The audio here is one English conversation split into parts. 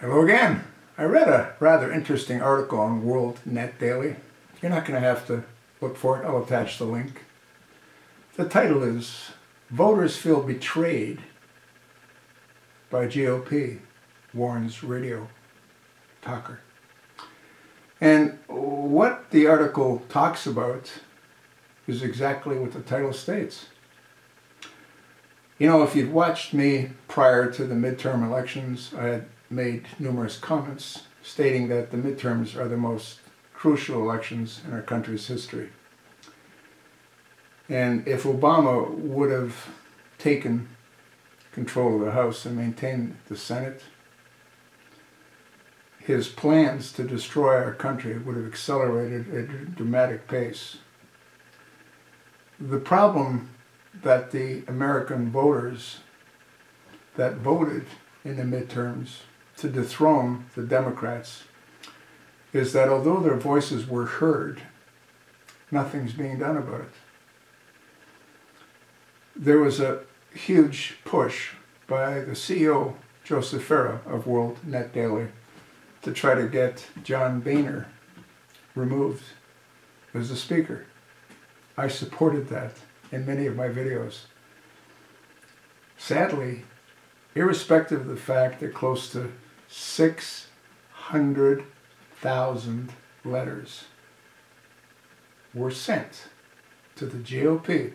Hello again. I read a rather interesting article on World Net Daily. You're not going to have to look for it. I'll attach the link. The title is Voters Feel Betrayed by GOP, warns radio talker. And what the article talks about is exactly what the title states. You know, if you'd watched me prior to the midterm elections, I had made numerous comments stating that the midterms are the most crucial elections in our country's history. And if Obama would have taken control of the House and maintained the Senate, his plans to destroy our country would have accelerated at a dramatic pace. The problem that the American voters that voted in the midterms to dethrone the Democrats is that although their voices were heard, nothing's being done about it. There was a huge push by the CEO, Joseph Farah of World Net Daily, to try to get John Boehner removed as the speaker. I supported that in many of my videos. Sadly, irrespective of the fact that close to 600,000 letters were sent to the GOP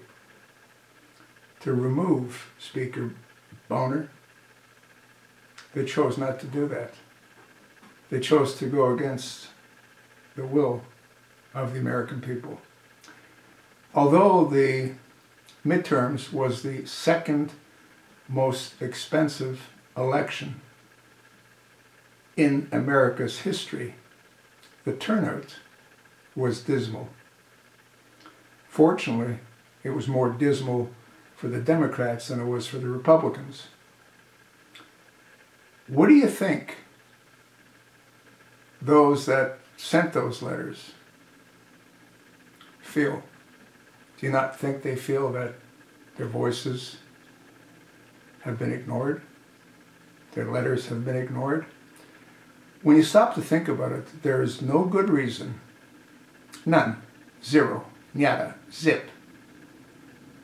to remove Speaker Boehner, they chose not to do that. They chose to go against the will of the American people. Although the midterms was the second most expensive election in America's history, the turnout was dismal. Fortunately, it was more dismal for the Democrats than it was for the Republicans. What do you think those that sent those letters feel? Do you not think they feel that their voices have been ignored? Their letters have been ignored? When you stop to think about it, there is no good reason, none, zero, nada, zip,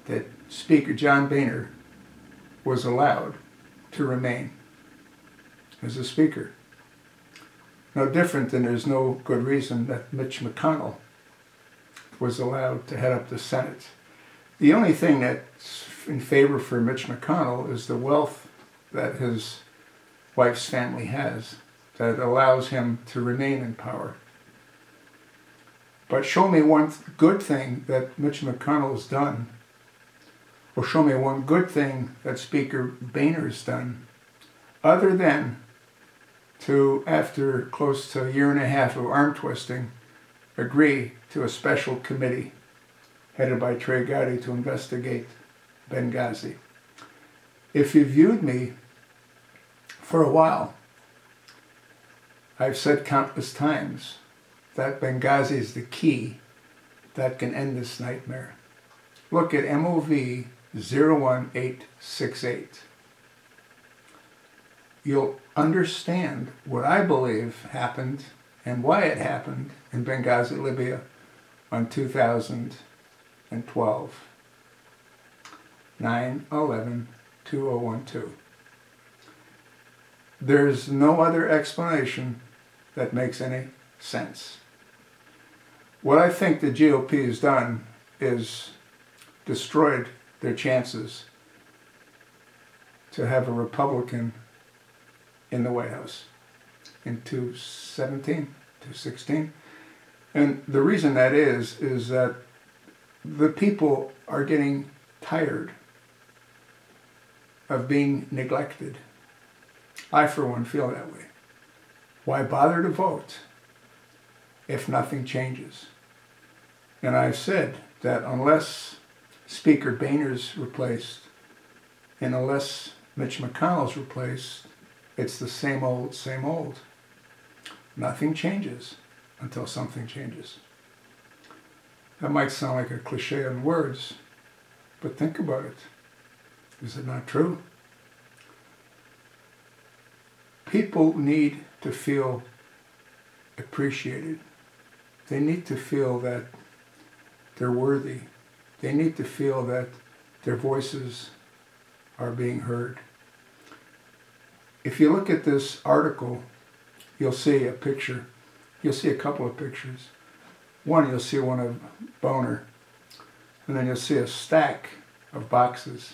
that Speaker John Boehner was allowed to remain as a speaker. No different than there's no good reason that Mitch McConnell was allowed to head up the Senate. The only thing that's in favor for Mitch McConnell is the wealth that his wife's family has that allows him to remain in power. But show me one good thing that Mitch McConnell has done, or show me one good thing that Speaker Boehner has done, other than to, after close to a year and a half of arm twisting, agree to a special committee headed by Trey Gowdy to investigate Benghazi. If you viewed me for a while, I've said countless times that Benghazi is the key that can end this nightmare. Look at MOV 01868. You'll understand what I believe happened and why it happened in Benghazi, Libya on 2012, 9/11/2012. There's no other explanation that makes any sense. What I think the GOP has done is destroyed their chances to have a Republican in the White House in 2017, 2016. And the reason that is that the people are getting tired of being neglected. I, for one, feel that way. Why bother to vote if nothing changes? And I've said that unless Speaker Boehner's replaced and unless Mitch McConnell's replaced, it's the same old, same old. Nothing changes until something changes. That might sound like a cliche in words, but think about it. Is it not true? People need to feel appreciated. They need to feel that they're worthy. They need to feel that their voices are being heard. If you look at this article, you'll see a picture. You'll see a couple of pictures. One, you'll see one of Boner, and then you'll see a stack of boxes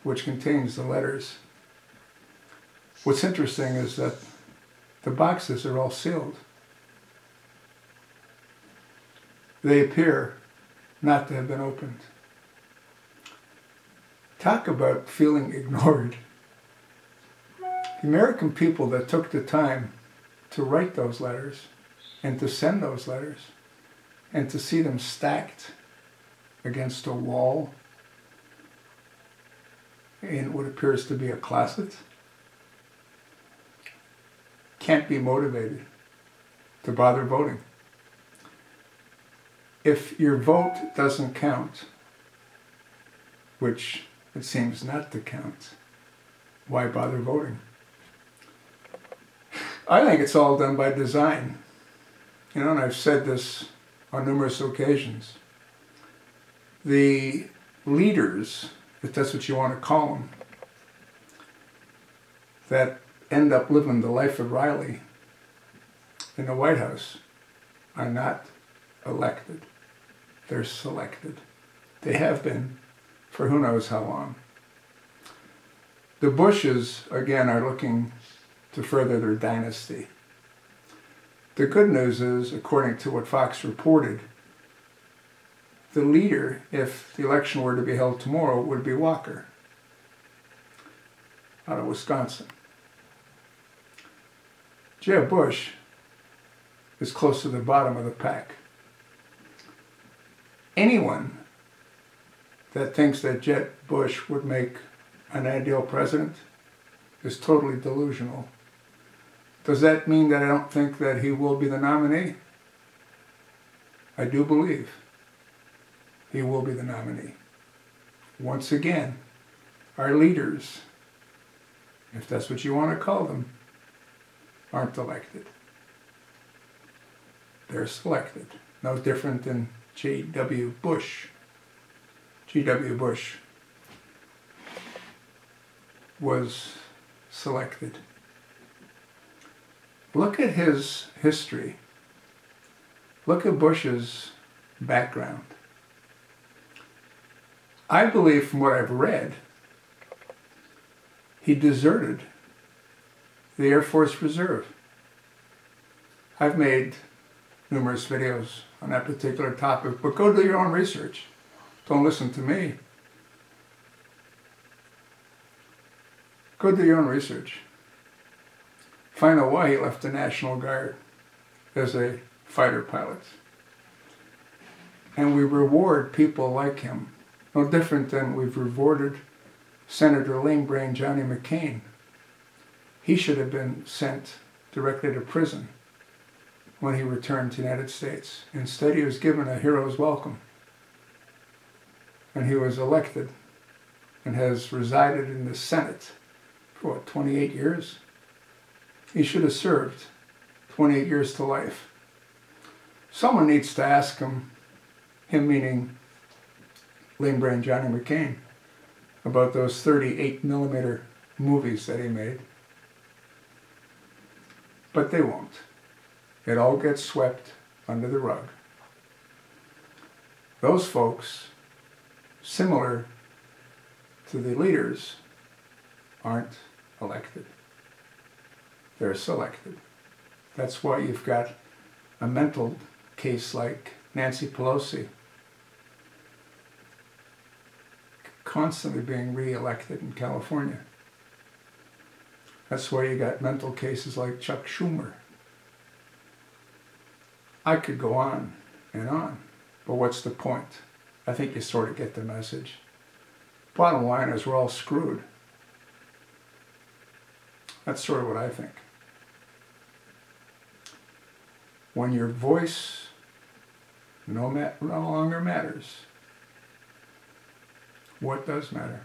which contains the letters. What's interesting is that the boxes are all sealed. They appear not to have been opened. Talk about feeling ignored. The American people that took the time to write those letters and to send those letters and to see them stacked against a wall in what appears to be a closet can't be motivated to bother voting. If your vote doesn't count, which it seems not to count, why bother voting? I think it's all done by design. You know, and I've said this on numerous occasions. The leaders, if that's what you want to call them, that end up living the life of Riley in the White House are not elected. They're selected. They have been for who knows how long. The Bushes, again, are looking to further their dynasty. The good news is, according to what Fox reported, the leader, if the election were to be held tomorrow, would be Walker out of Wisconsin. Jeb Bush is close to the bottom of the pack. Anyone that thinks that Jeb Bush would make an ideal president is totally delusional. Does that mean that I don't think that he will be the nominee? I do believe he will be the nominee. Once again, our leaders, if that's what you want to call them, aren't elected. They're selected. No different than G.W. Bush. G.W. Bush was selected. Look at his history. Look at Bush's background. I believe, from what I've read, he deserted the Air Force Reserve. I've made numerous videos on that particular topic, but go do your own research. Don't listen to me. Go do your own research. Find out why he left the National Guard as a fighter pilot. And we reward people like him, no different than we've rewarded Senator Lame Brain Johnny McCain. He should have been sent directly to prison when he returned to the United States. Instead, he was given a hero's welcome. And he was elected and has resided in the Senate for, 28 years? He should have served 28 years to life. Someone needs to ask him meaning Lame Brain Johnny McCain, about those 38mm movies that he made. But they won't. It all gets swept under the rug. Those folks, similar to the leaders, aren't elected. They're selected. That's why you've got a mental case like Nancy Pelosi constantly being re-elected in California. That's why you got mental cases like Chuck Schumer. I could go on and on, but what's the point? I think you sort of get the message. Bottom line is we're all screwed. That's sort of what I think. When your voice no longer matters, what does matter?